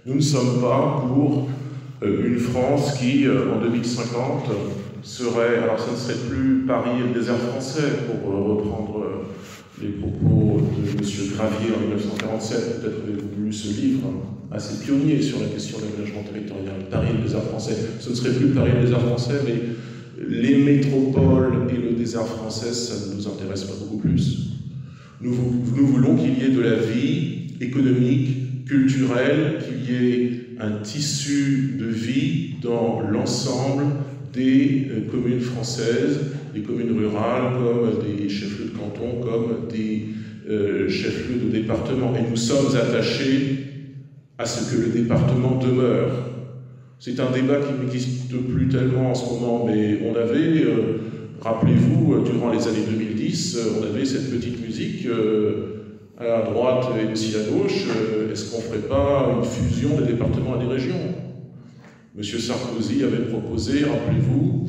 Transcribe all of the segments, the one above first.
Nous ne sommes pas pour une France qui, en 2050, serait... Alors, ce ne serait plus Paris et le désert français, pour reprendre les propos de M. Gravier en 1947. Peut-être avez-vous lu ce livre assez pionnier sur la question de l'aménagement territorial. Paris et le désert français. Ce ne serait plus Paris et le désert français, mais les métropoles et le désert français, ça ne nous intéresse pas beaucoup plus. Nous voulons qu'il y ait de la vie économique, culturelle, qu'il y ait un tissu de vie dans l'ensemble des communes françaises, des communes rurales, comme des chefs-lieux de canton, comme des chefs-lieux de département. Et nous sommes attachés à ce que le département demeure. C'est un débat qui n'existe plus tellement en ce moment, mais on avait, rappelez-vous, durant les années 2010, on avait cette petite musique à droite et aussi à gauche, est-ce qu'on ne ferait pas une fusion des départements et des régions? Monsieur Sarkozy avait proposé, rappelez-vous,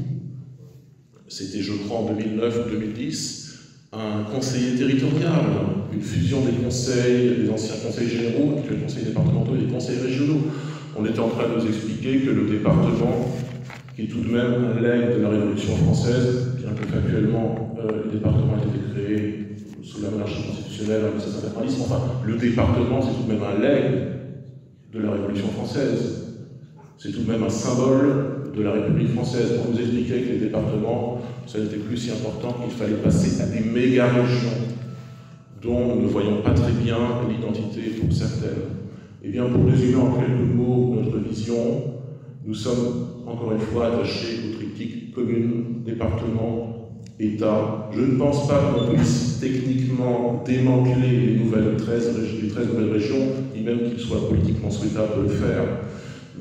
c'était je crois en 2009 ou 2010, un conseiller territorial, une fusion des conseils, des anciens conseils généraux, les conseils départementaux et des conseils régionaux. On était en train de nous expliquer que le département, qui est tout de même un legs de la Révolution française, bien que factuellement le département a été créé sous la monarchie constitutionnelle en 1790, enfin, le département, c'est tout de même un legs de la Révolution française. C'est tout de même un symbole de la République française. Pour nous expliquer que les départements, ça n'était plus si important qu'il fallait passer à des méga-régions dont nous ne voyons pas très bien l'identité pour certaines. Eh bien, pour résumer en quelques mots notre vision, nous sommes encore une fois attachés au triptyque commune, département, État. Je ne pense pas qu'on puisse techniquement démanteler les 13 nouvelles régions, ni même qu'il soit politiquement souhaitable de le faire.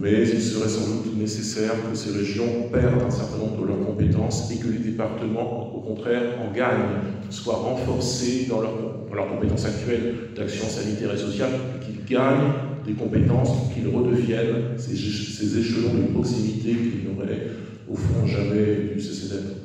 Mais il serait sans doute nécessaire que ces régions perdent un certain nombre de leurs compétences et que les départements, au contraire, en gagnent, soient renforcés dans leurs compétences actuelles d'action sanitaire et sociale, et qu'ils gagnent des compétences, qu'ils redeviennent ces échelons de proximité qu'ils n'auraient au fond jamais dû cesser d'être.